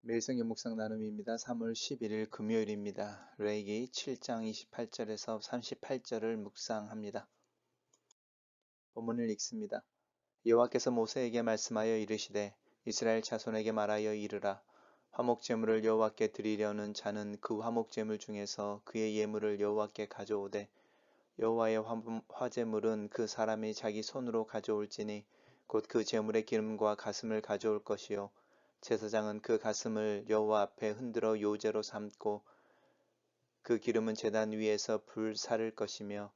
매일 성경 묵상 나눔입니다. 3월 11일 금요일입니다. 레위기 7장 28절에서 38절을 묵상합니다. 본문을 읽습니다. 여호와께서 모세에게 말씀하여 이르시되 이스라엘 자손에게 말하여 이르라. 화목 제물을 여호와께 드리려는 자는 그 화목 제물 중에서 그의 예물을 여호와께 가져오되 여호와의 화제물은 그 사람이 자기 손으로 가져올지니 곧 그 제물의 기름과 가슴을 가져올 것이요 제사장은 그 가슴을 여호와 앞에 흔들어 요제로 삼고 그 기름은 제단 위에서 불사를 것이며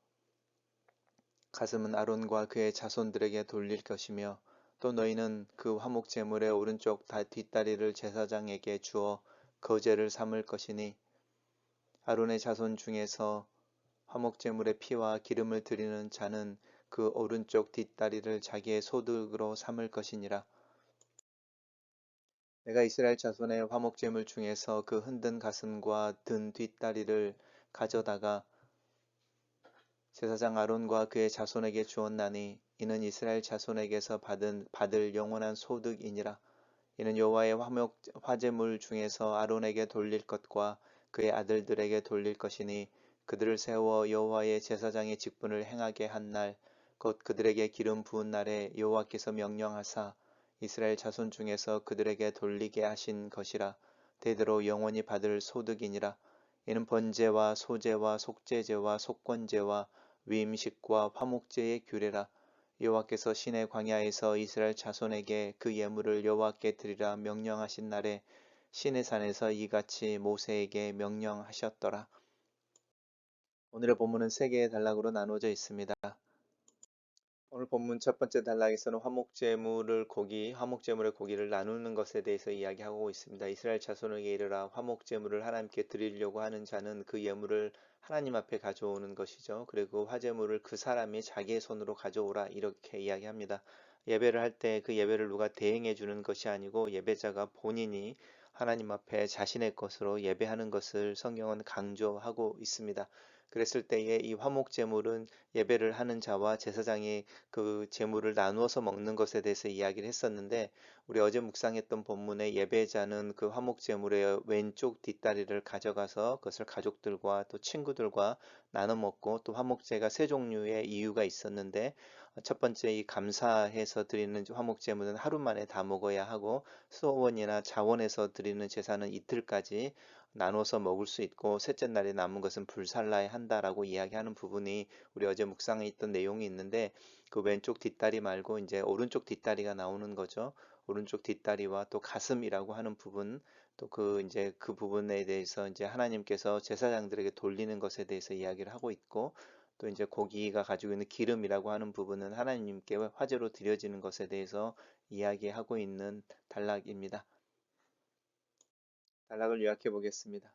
가슴은 아론과 그의 자손들에게 돌릴 것이며 또 너희는 그 화목 제물의 오른쪽 뒷다리를 제사장에게 주어 거제를 삼을 것이니 아론의 자손 중에서 화목 제물의 피와 기름을 드리는 자는 그 오른쪽 뒷다리를 자기의 소득으로 삼을 것이니라. 내가 이스라엘 자손의 화목 제물 중에서 그 흔든 가슴과 든 뒷다리를 가져다가 제사장 아론과 그의 자손에게 주었나니 이는 이스라엘 자손에게서 받을 영원한 소득이니라. 이는 여호와의 화제물 중에서 아론에게 돌릴 것과 그의 아들들에게 돌릴 것이니 그들을 세워 여호와의 제사장의 직분을 행하게 한 날 곧 그들에게 기름 부은 날에 여호와께서 명령하사 이스라엘 자손 중에서 그들에게 돌리게 하신 것이라. 대대로 영원히 받을 소득이니라. 이는 번제와 소제와 속죄제와 속건제와 위임식과 화목제의 규례라. 여호와께서 시내 광야에서 이스라엘 자손에게 그 예물을 여호와께 드리라 명령하신 날에 시내 산에서 이같이 모세에게 명령하셨더라. 오늘의 본문은 세 개의 단락으로 나누어져 있습니다. 오늘 본문 첫 번째 단락에서는 화목제물의 고기를 나누는 것에 대해서 이야기하고 있습니다. 이스라엘 자손에게 이르라. 화목제물을 하나님께 드리려고 하는 자는 그 예물을 하나님 앞에 가져오는 것이죠. 그리고 화제물을 그 사람이 자기의 손으로 가져오라 이렇게 이야기합니다. 예배를 할 때 그 예배를 누가 대행해 주는 것이 아니고 예배자가 본인이 하나님 앞에 자신의 것으로 예배하는 것을 성경은 강조하고 있습니다. 그랬을 때에 이 화목 제물은 예배를 하는 자와 제사장이 그 제물을 나누어서 먹는 것에 대해서 이야기를 했었는데 우리 어제 묵상했던 본문의 예배자는 그 화목 제물의 왼쪽 뒷다리를 가져가서 그것을 가족들과 또 친구들과 나눠 먹고 또 화목제가 세 종류의 이유가 있었는데 첫 번째 이 감사해서 드리는 화목 제물은 하루 만에 다 먹어야 하고 소원이나 자원해서 드리는 제사는 이틀까지 나눠서 먹을 수 있고 셋째 날에 남은 것은 불살라야 한다라고 이야기하는 부분이 우리 어제 묵상에 있던 내용이 있는데 그 왼쪽 뒷다리 말고 이제 오른쪽 뒷다리가 나오는 거죠. 오른쪽 뒷다리와 또 가슴이라고 하는 부분 또 그 이제 그 부분에 대해서 이제 하나님께서 제사장들에게 돌리는 것에 대해서 이야기를 하고 있고 또 이제 고기가 가지고 있는 기름이라고 하는 부분은 하나님께 화제로 드려지는 것에 대해서 이야기하고 있는 단락입니다. 단락을 요약해 보겠습니다.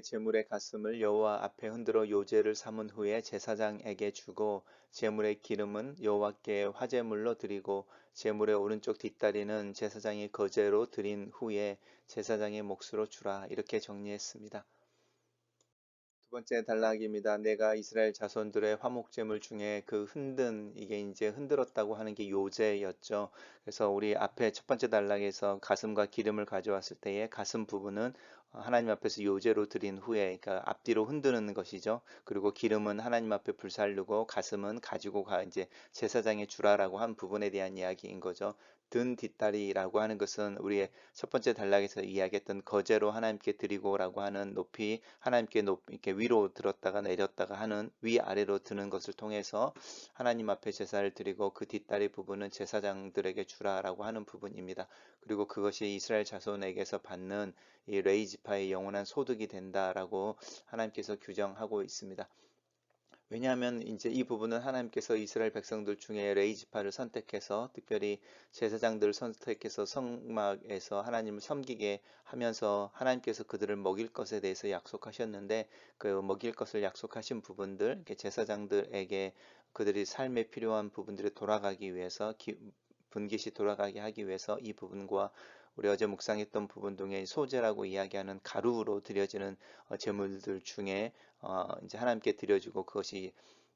제물의 가슴을 여호와 앞에 흔들어 요제를 삼은 후에 제사장에게 주고 제물의 기름은 여호와께 화제물로 드리고 제물의 오른쪽 뒷다리는 제사장이 거제로 드린 후에 제사장의 몫으로 주라 이렇게 정리했습니다. 두 번째 단락입니다. 내가 이스라엘 자손들의 화목제물 중에 그 이게 이제 흔들었다고 하는 게 요제였죠. 그래서 우리 앞에 첫 번째 단락에서 가슴과 기름을 가져왔을 때에 가슴 부분은 하나님 앞에서 요제로 드린 후에, 그러니까 앞뒤로 흔드는 것이죠. 그리고 기름은 하나님 앞에 불살르고 가슴은 가지고 이제 제사장에 주라라고 한 부분에 대한 이야기인 거죠. 든 뒷다리라고 하는 것은 우리의 첫 번째 단락에서 이야기했던 거제로 하나님께 드리고라고 하는 높이 하나님께 이렇게 위로 들었다가 내렸다가 하는 위아래로 드는 것을 통해서 하나님 앞에 제사를 드리고 그 뒷다리 부분은 제사장들에게 주라라고 하는 부분입니다. 그리고 그것이 이스라엘 자손에게서 받는 이 레이지파의 영원한 소득이 된다라고 하나님께서 규정하고 있습니다. 왜냐하면 이제 이 부분은 하나님께서 이스라엘 백성들 중에 레이지파를 선택해서 특별히 제사장들을 선택해서 성막에서 하나님을 섬기게 하면서 하나님께서 그들을 먹일 것에 대해서 약속하셨는데 그 먹일 것을 약속하신 부분들 제사장들에게 그들이 삶에 필요한 부분들이 돌아가기 위해서 분깃이 돌아가게 하기 위해서 이 부분과 우리 어제 묵상했던 부분 중에 소제라고 이야기하는 가루로 드려지는 제물들 중에 이제 하나님께 드려지고 그것이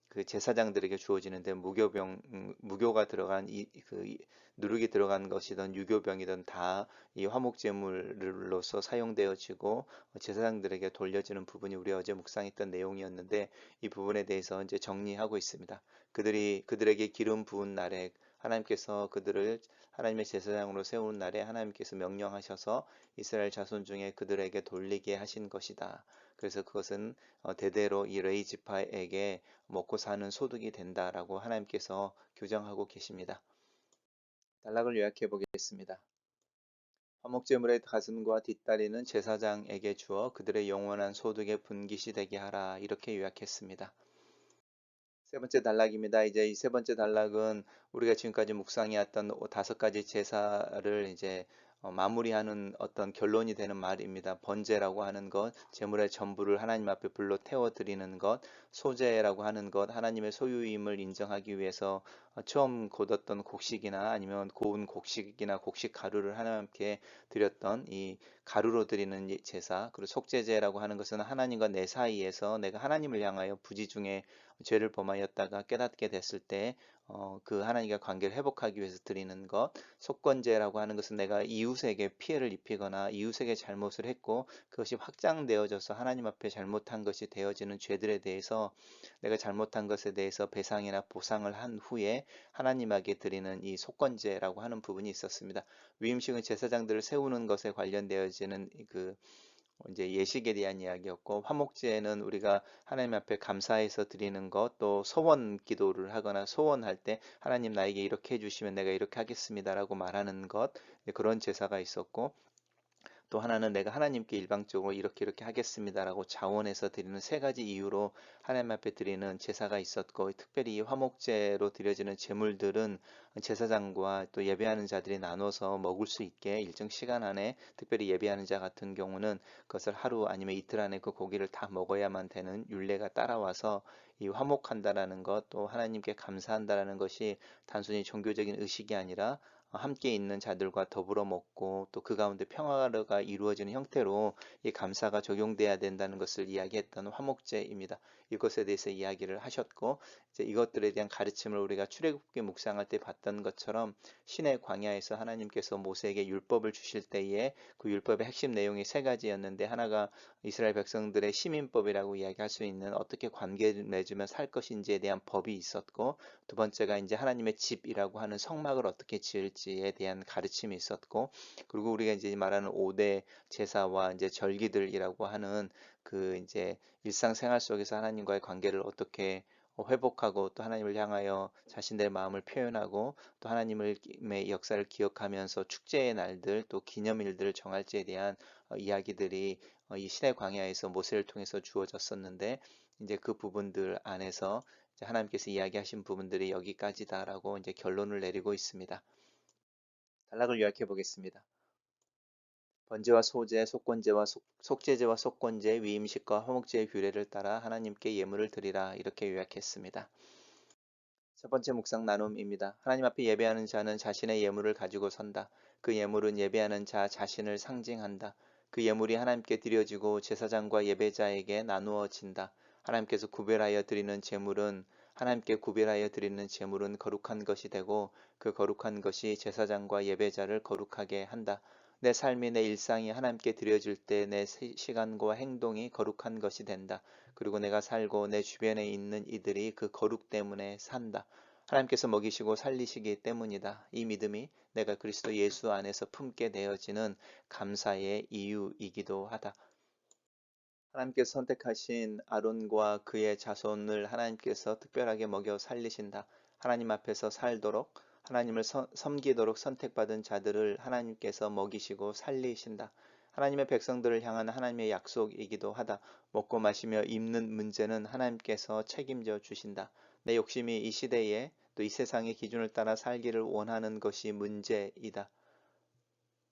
그 제사장들에게 주어지는데 무교가 들어간 누룩이 들어간 것이든 유교병이든 다 이 화목제물로서 사용되어지고 제사장들에게 돌려지는 부분이 우리 어제 묵상했던 내용이었는데 이 부분에 대해서 이제 정리하고 있습니다. 그들에게 기름 부은 날에 하나님께서 그들을 하나님의 제사장으로 세운 날에 하나님께서 명령하셔서 이스라엘 자손 중에 그들에게 돌리게 하신 것이다. 그래서 그것은 대대로 이 레위 지파에게 먹고 사는 소득이 된다라고 하나님께서 규정하고 계십니다. 단락을 요약해 보겠습니다. 화목제물의 가슴과 뒷다리는 제사장에게 주어 그들의 영원한 소득의 분깃이 되게 하라. 이렇게 요약했습니다. 세 번째 단락입니다. 이제 이 세 번째 단락은 우리가 지금까지 묵상해왔던 5가지 제사를 이제 마무리하는 어떤 결론이 되는 말입니다. 번제라고 하는 것, 제물의 전부를 하나님 앞에 불로 태워 드리는 것, 소제라고 하는 것, 하나님의 소유임을 인정하기 위해서 처음 곧었던 곡식이나 아니면 고운 곡식이나 곡식 가루를 하나님께 드렸던 이 가루로 드리는 제사, 그리고 속제제라고 하는 것은 하나님과 내 사이에서 내가 하나님을 향하여 부지 중에 죄를 범하였다가 깨닫게 됐을 때 그 하나님과 관계를 회복하기 위해서 드리는 것, 속건제라고 하는 것은 내가 이웃에게 피해를 입히거나 이웃에게 잘못을 했고 그것이 확장되어져서 하나님 앞에 잘못한 것이 되어지는 죄들에 대해서 내가 잘못한 것에 대해서 배상이나 보상을 한 후에 하나님에게 드리는 이 속건제라고 하는 부분이 있었습니다. 위임식은 제사장들을 세우는 것에 관련되어지는 그 이제 예식에 대한 이야기였고, 화목제는 우리가 하나님 앞에 감사해서 드리는 것, 또 소원 기도를 하거나 소원할 때 하나님 나에게 이렇게 해주시면 내가 이렇게 하겠습니다라고 말하는 것, 그런 제사가 있었고, 또 하나는 내가 하나님께 일방적으로 이렇게 하겠습니다라고 자원해서 드리는 세 가지 이유로 하나님 앞에 드리는 제사가 있었고, 특별히 이 화목제로 드려지는 제물들은 제사장과 또 예배하는 자들이 나눠서 먹을 수 있게 일정 시간 안에, 특별히 예배하는 자 같은 경우는 그것을 하루 아니면 이틀 안에 그 고기를 다 먹어야만 되는 율례가 따라와서 이 화목한다라는 것, 또 하나님께 감사한다라는 것이 단순히 종교적인 의식이 아니라 함께 있는 자들과 더불어 먹고 또 그 가운데 평화가 이루어지는 형태로 이 감사가 적용돼야 된다는 것을 이야기했던 화목제입니다. 이것에 대해서 이야기를 하셨고, 이제 이것들에 대한 가르침을 우리가 출애굽기 묵상할 때 봤던 것처럼 신의 광야에서 하나님께서 모세에게 율법을 주실 때에 그 율법의 핵심 내용이 세 가지였는데, 하나가 이스라엘 백성들의 시민법이라고 이야기할 수 있는 어떻게 관계를 맺으며 살 것인지에 대한 법이 있었고, 두 번째가 이제 하나님의 집이라고 하는 성막을 어떻게 지을지에 대한 가르침이 있었고, 그리고 우리가 이제 말하는 5대 제사와 이제 절기들이라고 하는 그 이제 일상생활 속에서 하나님과의 관계를 어떻게 회복하고 또 하나님을 향하여 자신들의 마음을 표현하고 또 하나님의 역사를 기억하면서 축제의 날들 또 기념일들을 정할지에 대한 이야기들이 이 시대 광야에서 모세를 통해서 주어졌었는데, 이제 그 부분들 안에서 하나님께서 이야기하신 부분들이 여기까지다라고 이제 결론을 내리고 있습니다. 단락을 요약해 보겠습니다. 번제와 소제, 속건제와 속제제와 속건제, 위임식과 화목제의 규례를 따라 하나님께 예물을 드리라, 이렇게 요약했습니다. 첫 번째 묵상 나눔입니다. 하나님 앞에 예배하는 자는 자신의 예물을 가지고 선다. 그 예물은 예배하는 자 자신을 상징한다. 그 예물이 하나님께 드려지고 제사장과 예배자에게 나누어진다. 하나님께서 구별하여 드리는 제물은 하나님께 구별하여 드리는 제물은 거룩한 것이 되고 그 거룩한 것이 제사장과 예배자를 거룩하게 한다. 내 삶이 내 일상이 하나님께 드려질 때 내 시간과 행동이 거룩한 것이 된다. 그리고 내가 살고 내 주변에 있는 이들이 그 거룩 때문에 산다. 하나님께서 먹이시고 살리시기 때문이다. 이 믿음이 내가 그리스도 예수 안에서 품게 되어지는 감사의 이유이기도 하다. 하나님께서 선택하신 아론과 그의 자손을 하나님께서 특별하게 먹여 살리신다. 하나님 앞에서 살도록, 하나님을 섬기도록 선택받은 자들을 하나님께서 먹이시고 살리신다. 하나님의 백성들을 향한 하나님의 약속이기도 하다. 먹고 마시며 입는 문제는 하나님께서 책임져 주신다. 내 욕심이 이 시대에 또 이 세상의 기준을 따라 살기를 원하는 것이 문제이다.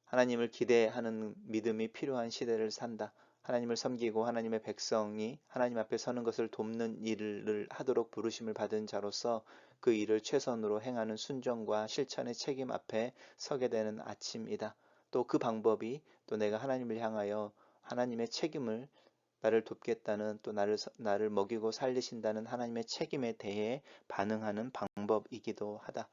하나님을 기대하는 믿음이 필요한 시대를 산다. 하나님을 섬기고 하나님의 백성이 하나님 앞에 서는 것을 돕는 일을 하도록 부르심을 받은 자로서 그 일을 최선으로 행하는 순종과 실천의 책임 앞에 서게 되는 아침이다. 또 그 방법이 또 내가 하나님을 향하여 하나님의 책임을 나를 돕겠다는 또 나를 먹이고 살리신다는 하나님의 책임에 대해 반응하는 방법이기도 하다.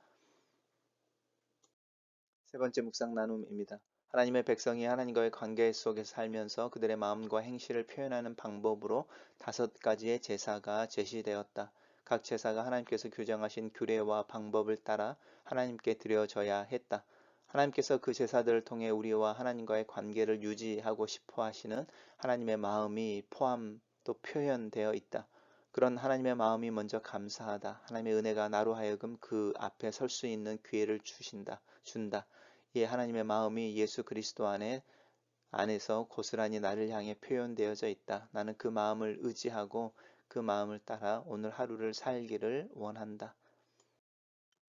세 번째 묵상 나눔입니다. 하나님의 백성이 하나님과의 관계 속에서 살면서 그들의 마음과 행실을 표현하는 방법으로 5가지의 제사가 제시되었다. 각 제사가 하나님께서 규정하신 규례와 방법을 따라 하나님께 드려져야 했다. 하나님께서 그 제사들을 통해 우리와 하나님과의 관계를 유지하고 싶어 하시는 하나님의 마음이 포함 또 표현되어 있다. 그런 하나님의 마음이 먼저 감사하다. 하나님의 은혜가 나로 하여금 그 앞에 설 수 있는 기회를 준다. 이 하나님의 마음이 예수 그리스도 안에서 고스란히 나를 향해 표현되어져 있다. 나는 그 마음을 의지하고 그 마음을 따라 오늘 하루를 살기를 원한다.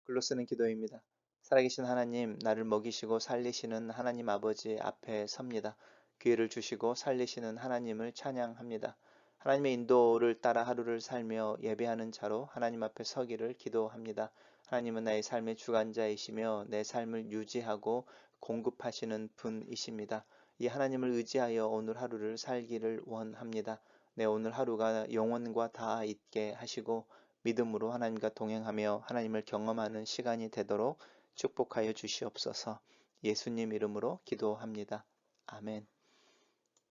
글로 쓰는 기도입니다. 살아계신 하나님, 나를 먹이시고 살리시는 하나님 아버지 앞에 섭니다. 기회를 주시고 살리시는 하나님을 찬양합니다. 하나님의 인도를 따라 하루를 살며 예배하는 자로 하나님 앞에 서기를 기도합니다. 하나님은 나의 삶의 주관자이시며 내 삶을 유지하고 공급하시는 분이십니다. 이 하나님을 의지하여 오늘 하루를 살기를 원합니다. 내 오늘 하루가 영원과 다 있게 하시고 믿음으로 하나님과 동행하며 하나님을 경험하는 시간이 되도록 축복하여 주시옵소서. 예수님 이름으로 기도합니다. 아멘.